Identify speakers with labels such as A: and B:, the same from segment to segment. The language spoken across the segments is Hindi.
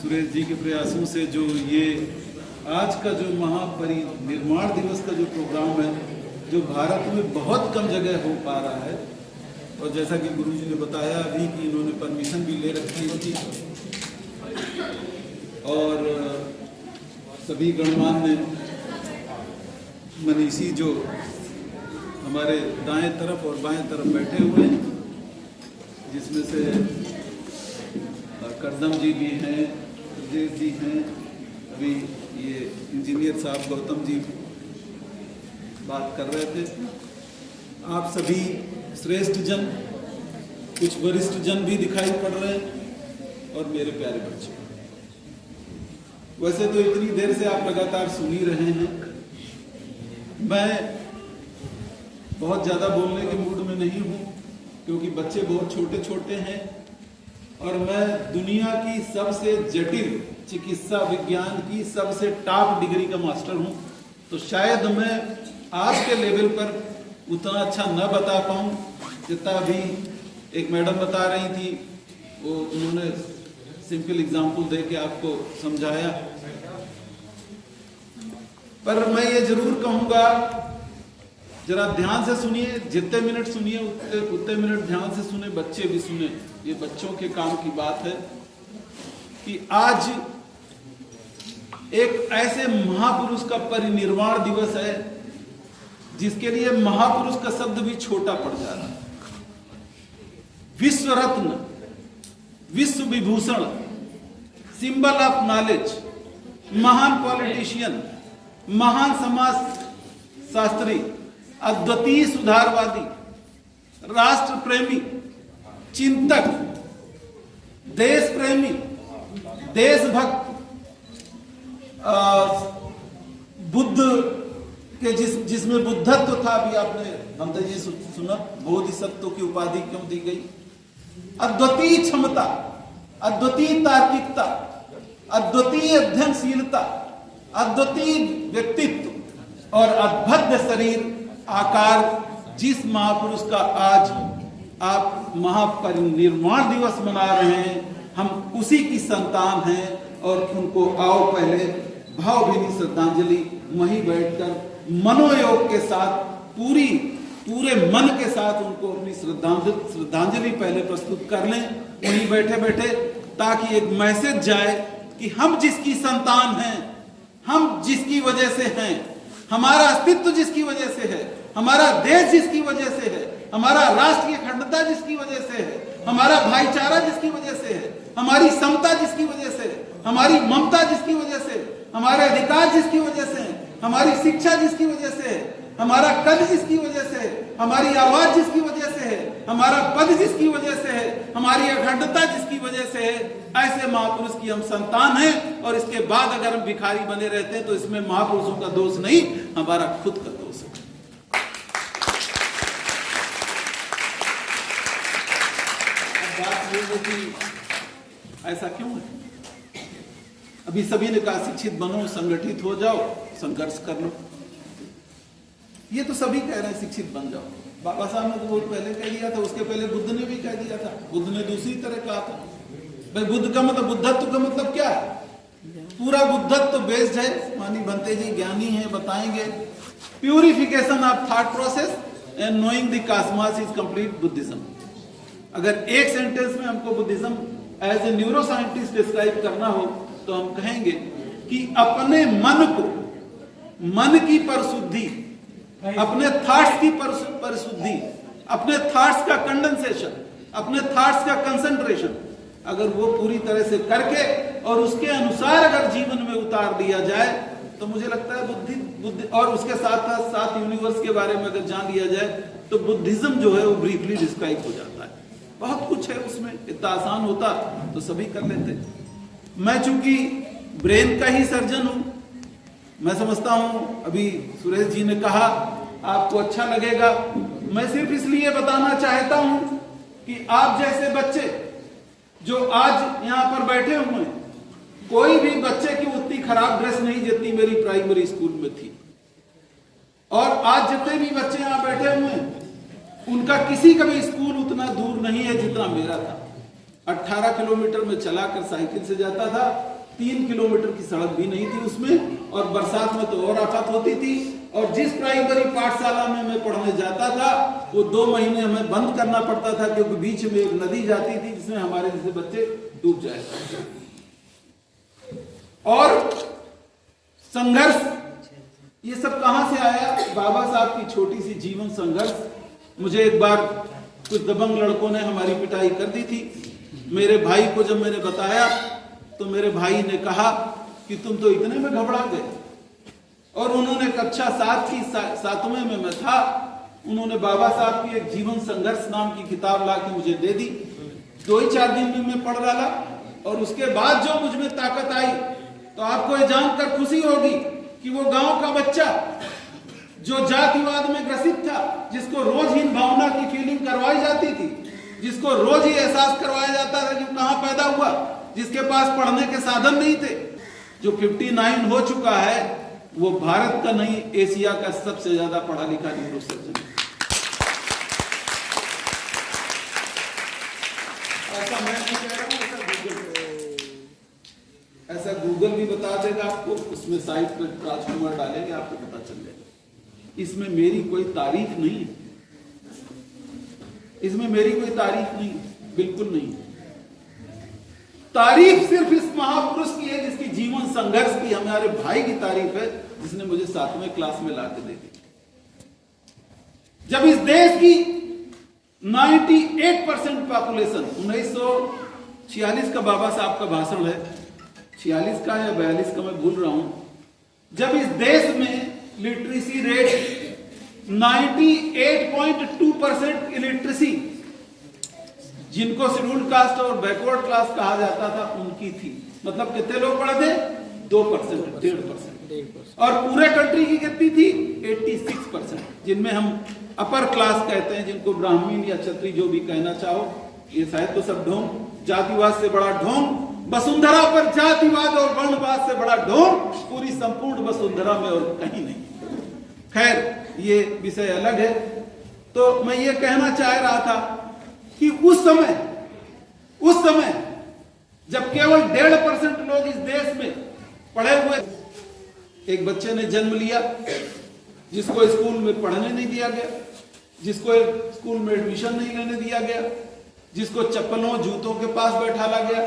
A: सुरेश जी के प्रयासों से जो ये आज का जो महापरिनिर्वाण दिवस का जो प्रोग्राम है, जो भारत में बहुत कम जगह हो पा रहा है, और जैसा कि गुरु जी ने बताया अभी कि इन्होंने परमिशन भी ले रखी थी और सभी गणमान्य मनीषी जो हमारे दाएं तरफ और बाएं तरफ बैठे हुए हैं, जिसमें से करदम जी भी हैं, ब्रजेश जी हैं, अभी ये इंजीनियर साहब गौतम जी बात कर रहे थे। आप सभी श्रेष्ठ जन, कुछ वरिष्ठ जन भी दिखाई पड़ रहे हैं और मेरे प्यारे बच्चे। वैसे तो इतनी देर से आप लगातार सुन ही रहे हैं। मैं बहुत ज़्यादा बोलने के मूड में नहीं हूँ क्योंकि बच्चे बहुत छोटे छोटे हैं और मैं दुनिया की सबसे जटिल चिकित्सा विज्ञान की सबसे टॉप डिग्री का मास्टर हूँ, तो शायद मैं आपके लेवल पर उतना अच्छा न बता पाऊँ जितना भी एक मैडम बता रही थी। वो उन्होंने सिंपल एग्जाम्पल दे के आपको समझाया, पर मैं ये जरूर कहूँगा जरा ध्यान से सुनिए, जितने मिनट सुनिए उतने मिनट ध्यान से सुने, बच्चे भी सुने। ये बच्चों के काम की बात है कि आज एक ऐसे महापुरुष का परिनिर्वाण दिवस है जिसके लिए महापुरुष का शब्द भी छोटा पड़ जा रहा है। विश्व रत्न, विश्व विभूषण, सिंबल ऑफ नॉलेज, महान पॉलिटिशियन, महान समाज शास्त्री, अद्वितीय सुधारवादी, राष्ट्र प्रेमी, चिंतक, देश प्रेमी, देशभक्त, बुद्ध के जिसमें बुद्धत्व था, अभी आपने बंदे जी सुना, बोधिसत्व की उपाधि क्यों दी गई। अद्वितीय क्षमता, अद्वितीय तार्किकता, अद्वितीय अध्ययनशीलता, अद्वितीय व्यक्तित्व और अद्भुत शरीर आकार, जिस महापुरुष का आज आप महापरिनिर्वाण दिवस मना रहे हैं, हम उसी की संतान हैं और उनको आओ पहले भावभीनी श्रद्धांजलि वहीं बैठकर मनोयोग के साथ पूरे मन के साथ उनको अपनी श्रद्धांजलि पहले प्रस्तुत कर लें वहीं बैठे बैठे, ताकि एक मैसेज जाए कि हम जिसकी संतान हैं, हम जिसकी वजह से हैं, हमारा अस्तित्व जिसकी वजह से है, हमारा देश जिसकी वजह से है, हमारा राष्ट्रीय अखंडता जिसकी वजह से है, हमारा भाईचारा जिसकी वजह से है, हमारी समता जिसकी वजह से है, हमारी ममता जिसकी वजह से, हमारे अधिकार जिसकी वजह से, हमारी शिक्षा जिसकी वजह से, हमारा कद जिसकी वजह से, हमारी आवाज जिसकी वजह से है, हमारा पद जिसकी वजह से है, हमारी अखंडता जिसकी वजह से है, ऐसे महापुरुष की हम संतान हैं। और इसके बाद अगर हम भिखारी बने रहते हैं तो इसमें महापुरुषों का दोष नहीं, हमारा खुद का दोष है। अब बात ये है कि ऐसा क्यों है। अभी सभी ने कहा शिक्षित बनो, संगठित हो जाओ, संघर्ष कर लो। ये तो सभी कह रहे हैं शिक्षित बन जाओ। बाबा साहब ने तो बहुत पहले कह दिया था, उसके पहले बुद्ध ने भी कह दिया था। बुद्ध ने दूसरी तरह कहा था। भाई बुद्ध का मतलब, बुद्धत्व का मतलब क्या है? पूरा बुद्धत्व बेस्ड है, मानी बनते जी ज्ञानी है, बताएंगे purification of thought process and knowing the cosmos is complete Buddhism. अगर एक सेंटेंस में हमको Buddhism as a neuroscientist describe करना हो तो हम कहेंगे कि अपने मन को, मन की परिशुद्धि, अपने थॉट्स की परिशुद्धि, अपने थॉट्स का कंडेंसेशन, अपने थॉट्स का कंसंट्रेशन, अगर वो पूरी तरह से करके और उसके अनुसार अगर जीवन में उतार दिया जाए तो मुझे लगता है बुद्धि और उसके साथ साथ यूनिवर्स के बारे में अगर जान लिया जाए तो बुद्धिज्म जो है वो ब्रीफली डिस्क्राइब हो जाता है। बहुत कुछ है उसमें, इतना आसान होता तो सभी कर लेते। मैं चूंकि ब्रेन का ही सर्जन हूं, मैं समझता हूं अभी सुरेश जी ने कहा आपको अच्छा लगेगा, मैं सिर्फ इसलिए बताना चाहता हूं कि आप जैसे बच्चे जो आज यहां पर बैठे हुए हैं, कोई भी बच्चे की उतनी खराब ड्रेस नहीं जितनी मेरी प्राइमरी स्कूल में थी। और आज जितने भी बच्चे यहां बैठे हुए हैं उनका किसी का भी स्कूल उतना दूर नहीं है जितना मेरा था। 18 किलोमीटर में चलाकर साइकिल से जाता था 3 किलोमीटर की सड़क भी नहीं थी उसमें, और बरसात में तो और आफत होती थी। और जिस प्राइमरी पाठशाला में मैं पढ़ने जाता था वो 2 महीने हमें बंद करना पड़ता था, क्योंकि बीच में एक नदी जाती थी जिसमें हमारे जैसे बच्चे डूब जाए। और संघर्ष ये सब कहां से आया? बाबा साहब की छोटी सी जीवन संघर्ष। मुझे एक बार कुछ दबंग लड़कों ने हमारी पिटाई कर दी थी। मेरे भाई को जब मैंने बताया तो मेरे भाई ने कहा कि तुम तो इतने में घबरा गए। और उन्होंने कक्षा 7वीं में मैं था, उन्होंने बाबा साहब की एक जीवन संघर्ष नाम की किताब ला के मुझे दे दी। 2-4 दिन में मैं पढ़ डाला, और उसके बाद जो मुझ में ताकत आई, तो आपको ये जानकर खुशी होगी कि वो गांव का बच्चा जो जातिवाद में ग्रसित था, जिसको रोज हीन भावना की फीलिंग करवाई जाती थी, जिसको रोज ही एहसास करवाया जाता था कि कहां पैदा हुआ, जिसके पास पढ़ने के साधन नहीं थे, जो 59 हो चुका है, वो भारत का नहीं एशिया का सबसे ज्यादा पढ़ा लिखा न्यूरोसर्जन है। ऐसा मैं नहीं कह रहा हूं, ऐसा गूगल भी बता देगा आपको। उसमें साइट पर राजकुमार डालेंगे, आपको पता चल जाएगा। इसमें मेरी कोई तारीफ नहीं है, इसमें मेरी कोई तारीफ नहीं, बिल्कुल नहीं। तारीफ सिर्फ इस महापुरुष की है जिसकी जीवन संघर्ष की, हमारे भाई की तारीफ है, जिसने मुझे 7वें क्लास में लाके दे दी। जब इस देश की 98% पॉपुलेशन, 1946 का बाबा साहब का भाषण है, 46 का या 42 का मैं भूल रहा हूं, जब इस देश में लिटरेसी रेट 98.2% इलिटरेसी, जिनको शेड्यूल्ड कास्ट और बैकवर्ड क्लास कहा जाता था, उनकी थी। मतलब कितने लोग पढ़े थे? 2%, 1.5%। और पूरे कंट्री की कितनी थी? 86%, जिनमें हम अपर क्लास कहते हैं, जिनको ब्राह्मण या क्षत्रिय जो भी कहना चाहो। ये शायद तो सब ढोंग, जातिवाद से बड़ा ढोंग वसुंधरा पर, जातिवाद और वर्णवाद से बड़ा ढोंग पूरी संपूर्ण वसुंधरा में और कहीं नहीं। खैर, ये विषय अलग है। तो मैं ये कहना चाह रहा था कि उस समय जब केवल 1.5% लोग इस देश में पढ़े हुए, एक बच्चे ने जन्म लिया जिसको स्कूल में पढ़ने नहीं दिया गया, जिसको स्कूल में एडमिशन नहीं लेने दिया गया, जिसको चप्पलों जूतों के पास बैठाला गया,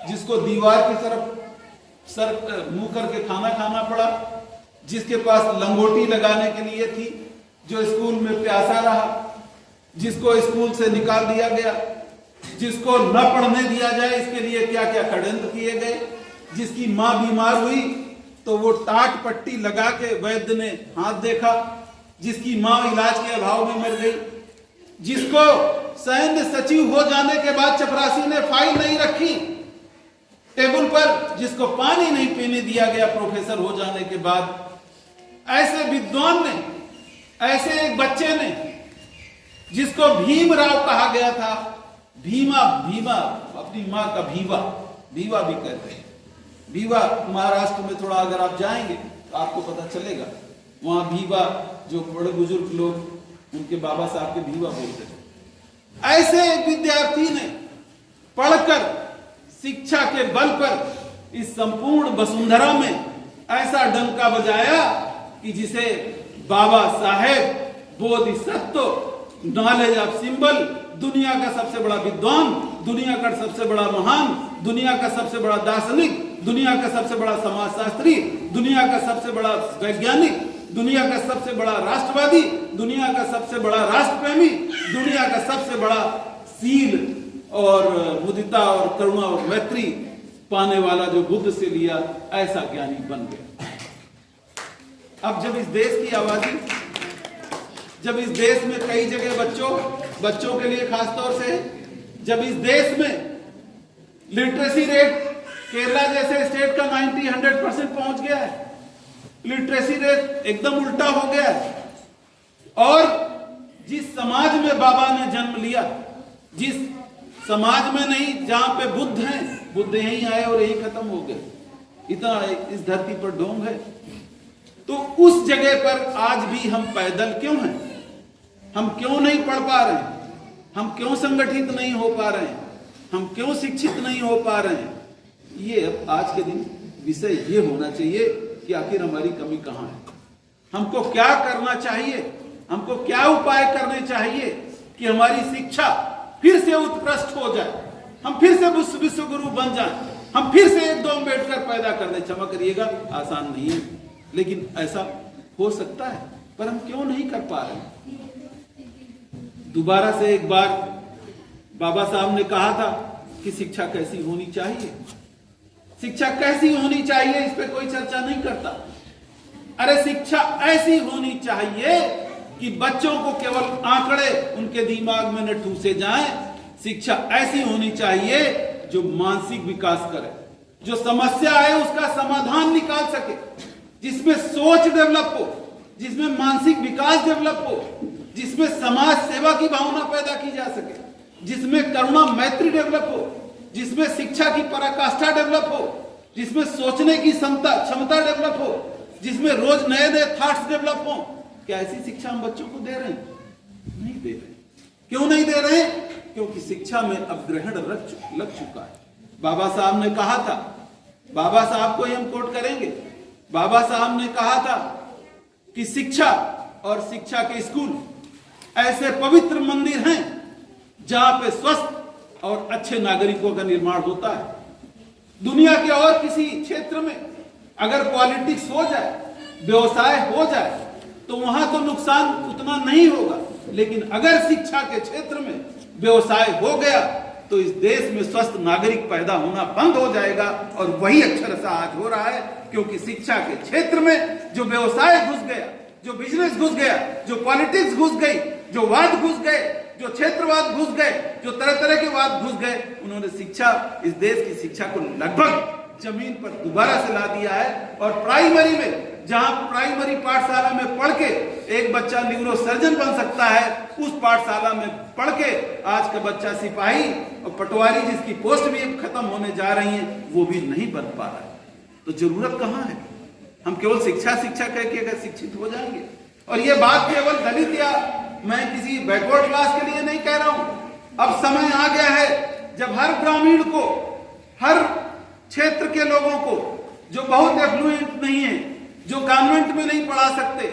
A: जिसको दीवार की तरफ सर मुंह करके खाना खाना पड़ा, जिसके पास लंगोटी लगाने के लिए थी, जो स्कूल में प्यासा रहा, जिसको स्कूल से निकाल दिया गया, जिसको न पढ़ने दिया जाए इसके लिए क्या क्या षड्यंत्र किए गए, जिसकी मां बीमार हुई तो वो टाट पट्टी लगा के वैद्य ने हाथ देखा, जिसकी मां इलाज के अभाव में मर गई, जिसको सैन्य सचिव हो जाने के बाद चपरासी ने फाइल नहीं रखी टेबल पर, जिसको पानी नहीं पीने दिया गया प्रोफेसर हो जाने के बाद। ऐसे विद्वान ने, ऐसे एक बच्चे ने जिसको भीमराव कहा गया था, भीमा अपनी मां का भीवा भी कहते हैं। भीवा महाराष्ट्र में थोड़ा अगर आप जाएंगे तो आपको पता चलेगा, वहां भीवा जो बड़े बुजुर्ग लोग उनके बाबा साहब के भीवा बोलते थे। ऐसे एक विद्यार्थी ने पढ़कर शिक्षा के बल पर इस संपूर्ण वसुंधरा में ऐसा डंका बजाया कि जिसे Baba Saheb Bodhisattva, knowledge of symbol, दुनिया का सबसे बड़ा विद्वान, दुनिया का सबसे बड़ा महान, दुनिया का सबसे बड़ा दार्शनिक, दुनिया का सबसे बड़ा समाजशास्त्री, दुनिया का सबसे बड़ा वैज्ञानिक, दुनिया का सबसे बड़ा राष्ट्रवादी, दुनिया का सबसे बड़ा राष्ट्रप्रेमी, दुनिया का सबसे बड़ा सील और मुदिता और करुणा और मैत्री पाने वाला जो बुद्ध से लिया, ऐसा ज्ञानी बन गया। अब जब इस देश की आबादी, जब इस देश में कई जगह बच्चों के लिए खासतौर से, जब इस देश में लिटरेसी रेट केरला जैसे स्टेट का 90-100% पहुंच गया है, लिटरेसी रेट एकदम उल्टा हो गया है, और जिस समाज में बाबा ने जन्म लिया, जिस समाज में नहीं जहां पे बुद्ध हैं, बुद्ध यहीं आए और यहीं खत्म हो गए, इतना इस धरती पर ढोंग है, तो उस जगह पर आज भी हम पैदल क्यों हैं? हम क्यों नहीं पढ़ पा रहे हैं? हम क्यों संगठित नहीं हो पा रहे हैं? हम क्यों शिक्षित नहीं हो पा रहे हैं? ये आज के दिन विषय ये होना चाहिए कि आखिर हमारी कमी कहाँ है, हमको क्या करना चाहिए, हमको क्या उपाय करने चाहिए कि हमारी शिक्षा फिर से उत्कृष्ट हो जाए, हम फिर से विश्व गुरु बन जाए, हम फिर से एक दो अम्बेडकर पैदा कर दें। क्षमा करिएगा, आसान नहीं है, लेकिन ऐसा हो सकता है, पर हम क्यों नहीं कर पा रहे। दोबारा से एक बार बाबा साहब ने कहा था कि शिक्षा कैसी होनी चाहिए, शिक्षा कैसी होनी चाहिए, इस पे कोई चर्चा नहीं करता। अरे शिक्षा ऐसी होनी चाहिए कि बच्चों को केवल आंकड़े उनके दिमाग में न ठूसे जाएं। शिक्षा ऐसी होनी चाहिए जो मानसिक विकास करे, जो समस्या है उसका समाधान निकाल सके, जिसमें सोच डेवलप हो, जिसमें मानसिक विकास डेवलप हो, जिसमें समाज सेवा की भावना पैदा की जा सके, जिसमें करुणा मैत्री डेवलप हो, जिसमें शिक्षा की पराकाष्ठा डेवलप हो, जिसमें सोचने की क्षमता डेवलप हो, जिसमें रोज नए नए थॉट्स डेवलप हो। क्या ऐसी शिक्षा हम बच्चों को दे रहे हैं? नहीं दे रहे। क्यों नहीं दे रहे? क्योंकि शिक्षा में अब ग्रहण लग चुका है। बाबा साहब ने कहा था, बाबा साहब को ही हम कोट करेंगे, बाबा साहब ने कहा था कि शिक्षा और शिक्षा के स्कूल ऐसे पवित्र मंदिर हैं जहां पे स्वस्थ और अच्छे नागरिकों का निर्माण होता है। दुनिया के और किसी क्षेत्र में अगर पॉलिटिक्स हो जाए, व्यवसाय हो जाए, तो वहां तो नुकसान उतना नहीं होगा, लेकिन अगर शिक्षा के क्षेत्र में व्यवसाय हो गया तो इस देश में स्वस्थ नागरिक पैदा होना बंद हो जाएगा। और वही अक्षरशः आज हो रहा है, क्योंकि शिक्षा के क्षेत्र में जो व्यवसाय घुस गया, जो बिजनेस घुस गया, जो पॉलिटिक्स घुस गई, जो वाद घुस गए, जो क्षेत्रवाद घुस गए, जो तरह तरह के वाद घुस गए, उन्होंने शिक्षा, इस देश की शिक्षा को लगभग जमीन पर दोबारा से ला दिया है। और प्राइमरी में, जहां प्राइमरी पाठशाला में पढ़ के एक बच्चा न्यूरो सर्जन बन सकता है, उस पाठशाला में पढ़ के आज का बच्चा सिपाही और पटवारी, जिसकी पोस्ट भी खत्म होने जा रही है, वो भी नहीं बन पा रहा है। तो जरूरत कहां है? हम केवल शिक्षा शिक्षा कह के अगर शिक्षित हो जाएंगे, और ये बात केवल दलित या मैं किसी बैकवर्ड क्लास के लिए नहीं कह रहा हूं। अब समय आ गया है जब हर ग्रामीण को, हर क्षेत्र के लोगों को, जो बहुत एफ्लुएंट नहीं है, जो कॉन्वेंट में नहीं पढ़ा सकते,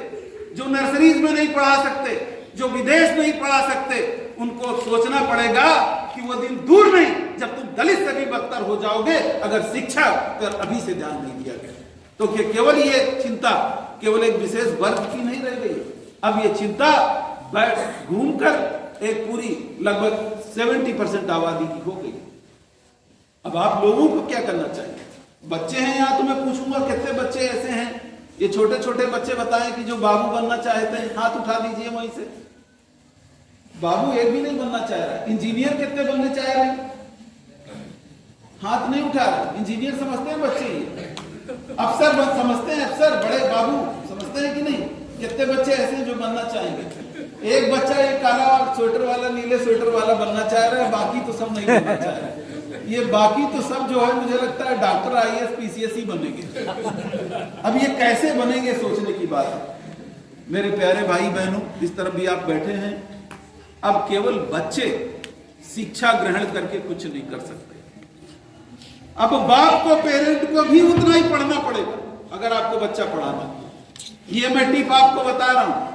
A: जो नर्सरीज में नहीं पढ़ा सकते, जो विदेश नहीं पढ़ा सकते, उनको सोचना पड़ेगा कि वो दिन दूर नहीं जब तुम दलित से भी बदतर हो जाओगे अगर शिक्षा पर अभी से ध्यान नहीं दिया गया। तो केवल ये चिंता केवल एक विशेष वर्ग की नहीं रह गई, अब ये चिंता घूमकर एक पूरी लगभग 70% आबादी की हो गई। अब आप लोगों को क्या करना चाहिए? बच्चे हैं यहाँ, तो मैं पूछूंगा कितने बच्चे ऐसे हैं, ये छोटे छोटे बच्चे बताएं कि जो बाबू बनना चाहते हैं, हाथ उठा दीजिए वहीं से। बाबू एक भी नहीं बनना चाह रहा। इंजीनियर कितने बनने चाह रहे हैं? हाथ नहीं उठा रहे। इंजीनियर समझते हैं बच्चे, ये अफसर समझते हैं, अफसर बड़े बाबू समझते हैं कि नहीं? कितने बच्चे ऐसे हैं जो बनना चाहेंगे? एक बच्चा ये काला स्वेटर वाला, नीले स्वेटर वाला बनना चाह रहा है, बाकी तो सब नहीं बनना चाह रहे। ये बाकी तो सब जो है, मुझे लगता है डॉक्टर, IAS PCS ही बनेंगे। अब ये कैसे बनेंगे, सोचने की बात है। मेरे प्यारे भाई बहनों, इस तरफ भी आप बैठे हैं, अब केवल बच्चे शिक्षा ग्रहण करके कुछ नहीं कर सकते। अब बाप को, पेरेंट को भी उतना ही पढ़ना पड़ेगा अगर आपको बच्चा पढ़ाना। ये मैं टिप आपको बता रहा हूं।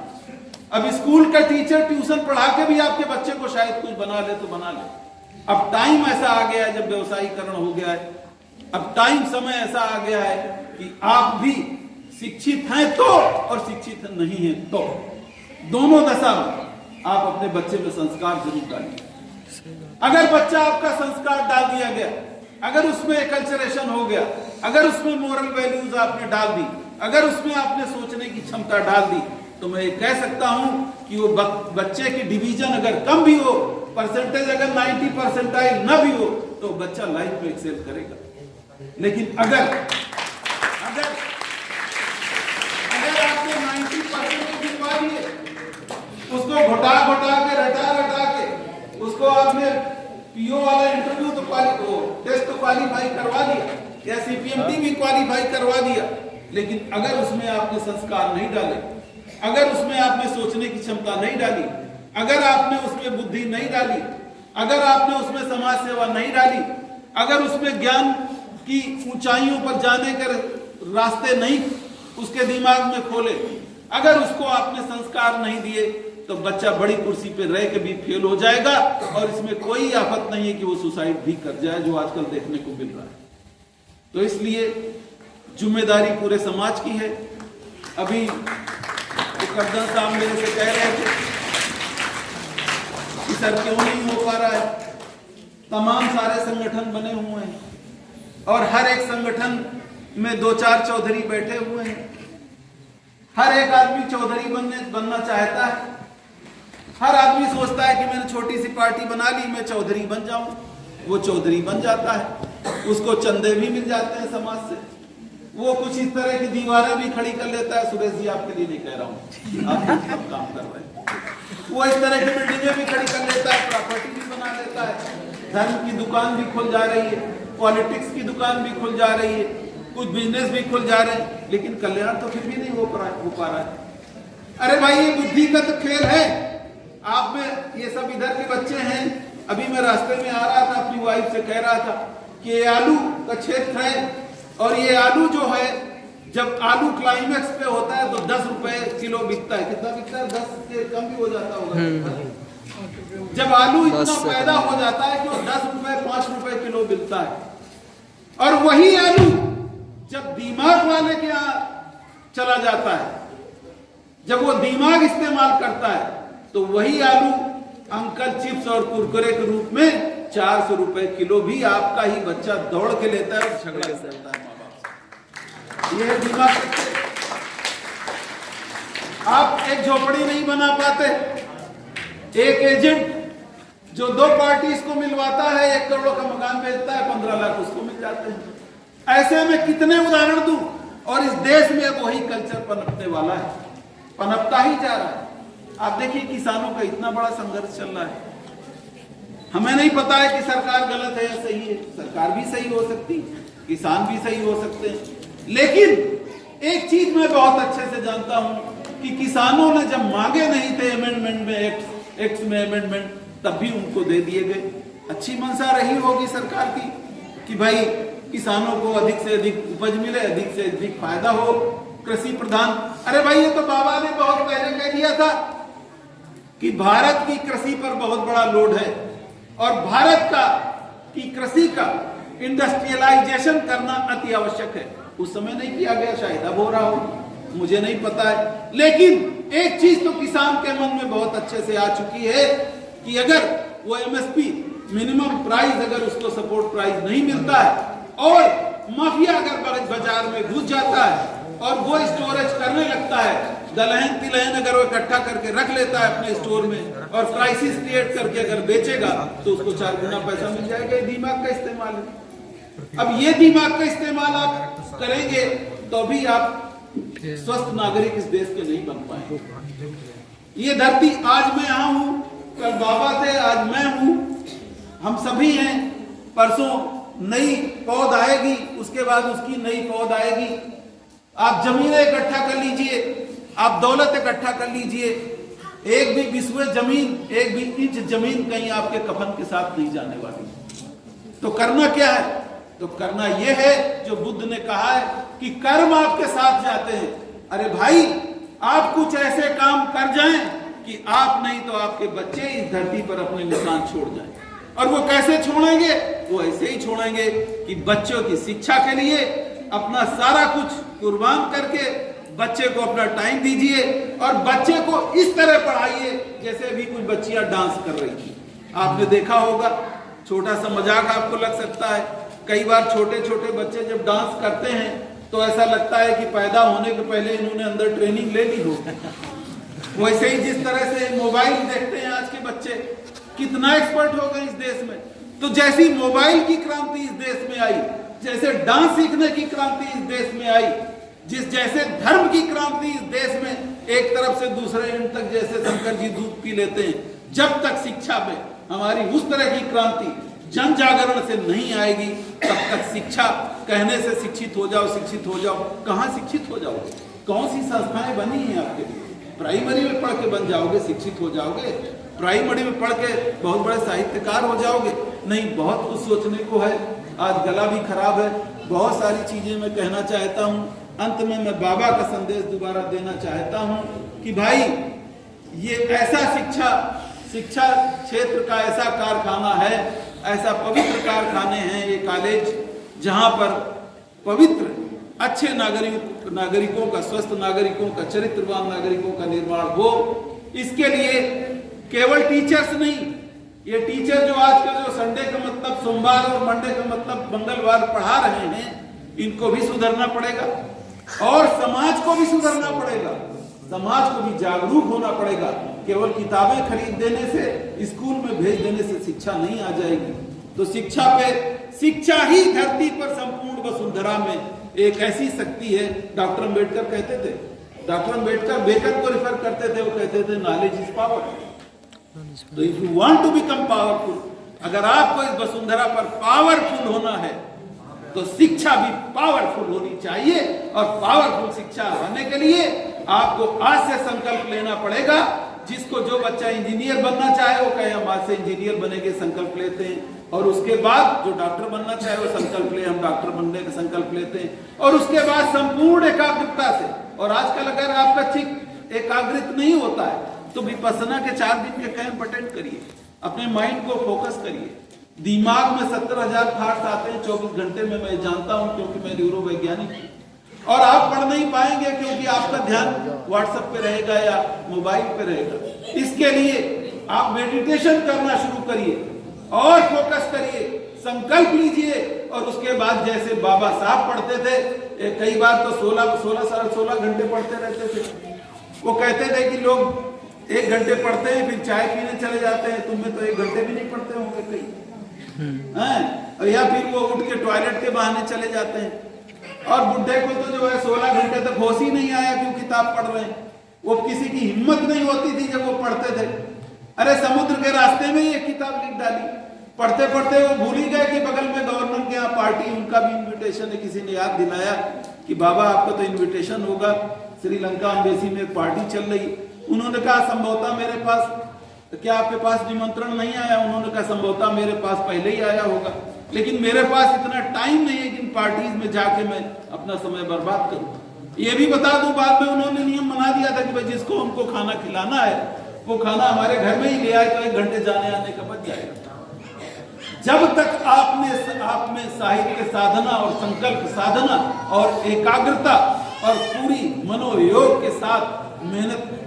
A: अब स्कूल का टीचर ट्यूशन पढ़ा के भी आपके बच्चे को शायद कुछ बना ले तो बना ले। अब टाइम ऐसा आ गया है जब व्यवसायीकरण हो गया है, अब टाइम समय ऐसा आ गया है कि आप भी शिक्षित हैं तो और शिक्षित नहीं हैं तो, दोनों दशा में आप अपने बच्चे में संस्कार जरूर डालिए। अगर बच्चा आपका संस्कार डाल दिया गया, अगर उसमें कल्चरेशन हो गया, अगर उसमें मोरल वैल्यूज आपने डाल दी, अगर उसमें आपने सोचने की क्षमता डाल दी, तो मैं ये कह सकता हूं कि वो बच्चे की डिवीजन अगर कम भी हो, परसेंटेज अगर 90% ना भी हो, तो बच्चा लाइफ में एक्सेल करेगा। लेकिन अगर आपने 90% गिनवा दिए, उसको घोटा के रटा के उसको आपने PO वाला इंटरव्यू तो टेस्ट तो क्वालिफाई करवा दिया, या CPMT भी क्वालिफाई करवा दिया, लेकिन अगर उसमें आपने संस्कार नहीं डाले, अगर उसमें आपने सोचने की क्षमता नहीं डाली, अगर आपने उसमें बुद्धि नहीं डाली, अगर आपने उसमें समाज सेवा नहीं डाली, अगर उसमें ज्ञान की ऊंचाइयों पर जाने के रास्ते नहीं उसके दिमाग में खोले, अगर उसको आपने संस्कार नहीं दिए तो बच्चा बड़ी कुर्सी पे रह के भी फेल हो जाएगा और इसमें कोई आफत नहीं है कि वो सुसाइड भी कर जाए, जो आजकल देखने को मिल रहा है। तो इसलिए जिम्मेदारी पूरे समाज की है। अभी करदन साहब मेरे से कह रहे थे कि सर क्यों नहीं हो पा रहा है। तमाम सारे संगठन बने हुए हैं और हर एक संगठन में 2-4 चौधरी बैठे हुए हैं। हर एक आदमी चौधरी बनना चाहता है। हर आदमी सोचता है कि मैंने छोटी सी पार्टी बना ली, मैं चौधरी बन जाऊं। वो चौधरी बन जाता है, उसको चंदे भी मिल जाते हैं समाज से। वो कुछ इस तरह की दीवारें भी खड़ी कर लेता है। सुरेश जी आपके लिए नहीं कह रहा हूं, आप सब काम कर रहे हैं। वो इस तरह की बिल्डिंगें भी खड़ी कर लेता है, प्रॉपर्टी भी बना लेता है, धर्म की दुकान भी खुल जा रही है, पॉलिटिक्स की दुकान भी खुल जा रही है, कुछ बिजनेस भी खुल जा रहे हैं, लेकिन कल्याण तो फिर भी नहीं हो पा रहा है। अरे भाई ये बुद्धि का तो खेल है। आप में ये सब इधर के बच्चे हैं। अभी मैं रास्ते में आ रहा था, अपनी वाइफ से कह रहा था कि ये आलू का क्षेत्र है और ये आलू जो है, जब आलू क्लाइमेक्स पे होता है तो 10 रुपए किलो बिकता है। कितना बिकता है? 10 से कम भी हो जाता होगा। जब आलू इतना पैदा हो जाता है कि वो 10 रुपए 5 रुपए किलो बिकता है। और वही आलू जब दिमाग वाले के यहाँ चला जाता है, जब वो दिमाग इस्तेमाल करता है, तो वही आलू अंकल चिप्स और कुरकुरे के रूप में 400 रुपए किलो भी आपका ही बच्चा दौड़ के लेता है और झगड़ा करता है माँ बाप से। यह दिमाग। आप एक झोपड़ी नहीं बना पाते। एक एजेंट जो 2 पार्टीज को मिलवाता है, 1 करोड़ का मकान बेचता है, 15 लाख उसको मिल जाते हैं। ऐसे में कितने उदाहरण दूं। और इस देश में वही कल्चर पनपने वाला है, पनपता ही जा रहा है। आप देखिए किसानों का इतना बड़ा संघर्ष चल रहा है। हमें नहीं पता है कि सरकार गलत है या सही है। सरकार भी सही हो सकती, किसान भी सही हो सकते हैं, लेकिन एक चीज मैं बहुत अच्छे से जानता हूं कि किसानों ने जब मांगे नहीं थे अमेंडमेंट में, एक्ट में अमेंडमेंट, तब भी उनको दे दिए गए। अच्छी मंशा रही होगी सरकार की कि भाई किसानों को अधिक से अधिक उपज मिले, अधिक से अधिक फायदा हो, कृषि प्रधान। अरे भाई ये तो बाबा ने बहुत पहले कह दिया था कि भारत की कृषि पर बहुत बड़ा लोड है और भारत की कृषि का इंडस्ट्रियलाइजेशन करना अति आवश्यक है। उस समय नहीं किया गया, शायद अब हो रहा हो, मुझे नहीं पता है। लेकिन एक चीज तो किसान के मन में बहुत अच्छे से आ चुकी है कि अगर वो एमएसपी मिनिमम प्राइस, अगर उसको सपोर्ट प्राइस नहीं मिलता है और माफिया अगर बाजार में घुस जाता है और वो स्टोरेज करने लगता है, दलहन तिलहन अगर वो इकट्ठा करके रख लेता है अपने स्टोर में और क्राइसिस क्रिएट करके अगर बेचेगा तो उसको 4 गुना पैसा मिल जाएगा। ये दिमाग का इस्तेमाल है। अब ये दिमाग का इस्तेमाल आप करेंगे तो भी आप स्वस्थ नागरिक इस देश के नहीं बन पाएंगे। ये धरती, आज मैं यहाँ हूँ, कल बाबा थे, आज मैं हूँ, हम सभी हैं। परसों नई पौध आएगी, उसके बाद उसकी नई पौध आएगी। आप जमीनें इकट्ठा कर लीजिए, आप दौलत इकट्ठा कर लीजिए, एक भी बिस्वे जमीन, एक भी इंच जमीन कहीं आपके कफन के साथ नहीं जाने वाली। तो करना क्या है? तो करना यह है जो बुद्ध ने कहा है कि कर्म आपके साथ जाते हैं। अरे भाई, आप कुछ ऐसे काम कर जाएं कि आप नहीं तो आपके बच्चे इस धरती पर अपने निशान छोड़ जाएं। और वो कैसे छोड़ेंगे? वो ऐसे ही छोड़ेंगे कि बच्चों की शिक्षा के लिए अपना सारा कुछ कुर्बान करके बच्चे को अपना टाइम दीजिए और बच्चे को इस तरह पढ़ाइए जैसे अभी कुछ बच्चियां डांस कर रही थी। आपने देखा होगा, छोटा सा मजाक आपको लग सकता है, कई बार छोटे छोटे बच्चे जब डांस करते हैं तो ऐसा लगता है कि पैदा होने के पहले इन्होंने अंदर ट्रेनिंग ले ली हो। वैसे ही जिस तरह से मोबाइल देखते हैं आज के बच्चे, कितना एक्सपर्ट हो गए इस देश में। तो जैसी मोबाइल की क्रांति इस देश में आई, जैसे डांस सीखने की क्रांति इस देश में आई, जैसे धर्म की क्रांति इस देश में, एक तरफ से दूसरे एंड तक जैसे शंकर जी दूध पी लेते हैं, जब तक शिक्षा में हमारी उस तरह की क्रांति जन जागरण से नहीं आएगी तब तक शिक्षा, कहने से शिक्षित हो जाओ, शिक्षित हो जाओ, कहाँ शिक्षित हो जाओगे? कौन सी संस्थाएं बनी हैं आपके लिए? प्राइमरी में पढ़ के बन जाओगे, शिक्षित हो जाओगे? प्राइमरी में पढ़ के बहुत बड़े साहित्यकार हो जाओगे? नहीं, बहुत कुछ सोचने को है। आज गला भी खराब है, बहुत सारी चीजें मैं कहना चाहता हूं। अंत में मैं बाबा का संदेश दोबारा देना चाहता हूं कि भाई ये ऐसा शिक्षा क्षेत्र का ऐसा कारखाना है, ऐसा पवित्र कारखाने हैं ये कॉलेज, जहां पर पवित्र अच्छे नागरिकों का, स्वस्थ नागरिकों का, चरित्रवान नागरिकों का निर्माण हो। इसके लिए केवल टीचर्स नहीं, ये टीचर जो आज के जो संडे का मतलब सोमवार और मंडे का मतलब मंगलवार पढ़ा रहे हैं, इनको भी सुधरना पड़ेगा और समाज को भी सुधरना पड़ेगा, समाज को भी जागरूक होना पड़ेगा। केवल किताबें खरीद देने से, स्कूल में भेज देने से शिक्षा नहीं आ जाएगी। तो शिक्षा ही धरती पर संपूर्ण वसुंधरा में एक ऐसी शक्ति है। डॉक्टर अम्बेडकर कहते थे, डॉक्टर अम्बेडकर बेकन को रिफर करते थे, वो कहते थे नॉलेज इज पावर। तो if you want to become powerful, अगर आपको इस वसुंधरा पर पावरफुल होना है तो शिक्षा भी पावरफुल होनी चाहिए। और पावरफुल शिक्षा होने के लिए आपको आज से संकल्प लेना पड़ेगा। जिसको जो बच्चा इंजीनियर बनना चाहे वो कहे हम आज से इंजीनियर बनेंगे, संकल्प लेते हैं। और उसके बाद जो डॉक्टर बनना चाहे वो संकल्प ले, हम डॉक्टर बनने का संकल्प लेते हैं। और उसके बाद संपूर्ण एकाग्रता से, और आजकल अगर आपका चित्त एकाग्रित नहीं होता है तो विपश्यना के 4 दिन के कैंप अटेंड करिए, अपने माइंड को फोकस करिए। दिमाग में 70,000 थॉट्स आते हैं 24 घंटे में, मैं जानता हूं क्योंकि मैं न्यूरोवैज्ञानिक हूं। और आप पढ़ नहीं पाएंगे क्योंकि आपका ध्यान व्हाट्सएप पे रहेगा या मोबाइल पे रहेगा। इसके लिए आप मेडिटेशन करना शुरू करिए और फोकस करिए, संकल्प लीजिए। और उसके बाद जैसे बाबा साहब पढ़ते थे, कई बार तो 16 घंटे पढ़ते रहते थे। वो कहते थे कि लोग 1 घंटे पढ़ते हैं फिर चाय पीने चले जाते हैं, तुम्हें तो 1 घंटे भी नहीं पढ़ते होंगे कई, या फिर वो उठ के टॉयलेट के बहाने चले जाते हैं। और बुढ़े को तो जो है 16 घंटे तक होश ही नहीं आया क्यों किताब पढ़ रहे हैं। वो किसी की हिम्मत नहीं होती थी जब वो पढ़ते थे, अरे समुद्र के रास्ते में ही एक किताब लिख डाली। पढ़ते पढ़ते वो भूल ही गए कि बगल में गवर्नर के यहाँ पार्टी, उनका भी इन्विटेशन है। किसी ने याद दिलाया कि बाबा आपका तो इन्विटेशन होगा, श्रीलंका एम्बेसी में एक पार्टी चल रही। उन्होंने कहा संभवतः मेरे पास, क्या आपके पास निमंत्रण नहीं आया? उन्होंने कहा संभवतः मेरे पास पहले ही आया होगा, लेकिन मेरे पास इतना टाइम नहीं है कि इन पार्टीज में जाके मैं अपना समय बर्बाद करूं। ये भी बता दूं, बाद में उन्होंने नियम बना दिया था कि भाई जिसको उनको खाना खिलाना है वो खाना हमारे घर में ही ले आए तो 1 घंटे जाने आने का बच जाएगा। जब तक आप में साहित्य साधना और संकल्प साधना और एकाग्रता और पूरी मनोयोग के साथ मेहनत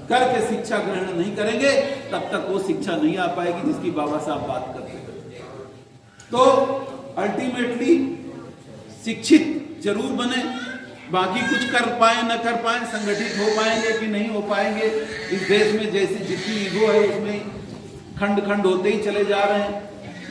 A: करके शिक्षा ग्रहण नहीं करेंगे, तब तक वो शिक्षा नहीं आ पाएगी जिसकी बाबा साहब बात करते थे। तो अल्टीमेटली शिक्षित जरूर बने, बाकी कुछ कर पाए न कर पाए, संगठित हो पाएंगे कि नहीं हो पाएंगे। इस देश में जैसी जितनी ईगो है उसमें खंड खंड होते ही चले जा रहे हैं।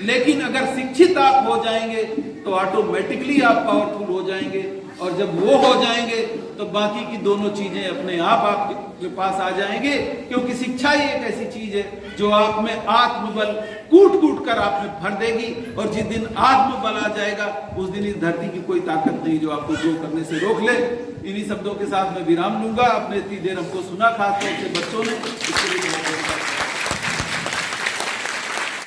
A: लेकिन अगर शिक्षित आप हो जाएंगे तो ऑटोमेटिकली आप पावरफुल हो जाएंगे, और जब वो हो जाएंगे तो बाकी की दोनों चीजें अपने आप आपके पास आ जाएंगे। क्योंकि शिक्षा ही एक ऐसी चीज है जो आप में आत्मबल कूट कूट कर आप में भर देगी। और जिस दिन आत्मबल आ जाएगा उस दिन इस धरती की कोई ताकत नहीं जो आपको ग्रो करने से रोक ले। इन्हीं शब्दों के साथ मैं विराम लूंगा। आपने इतनी देर हमको सुना, खासतौर से बच्चों ने, इसके लिए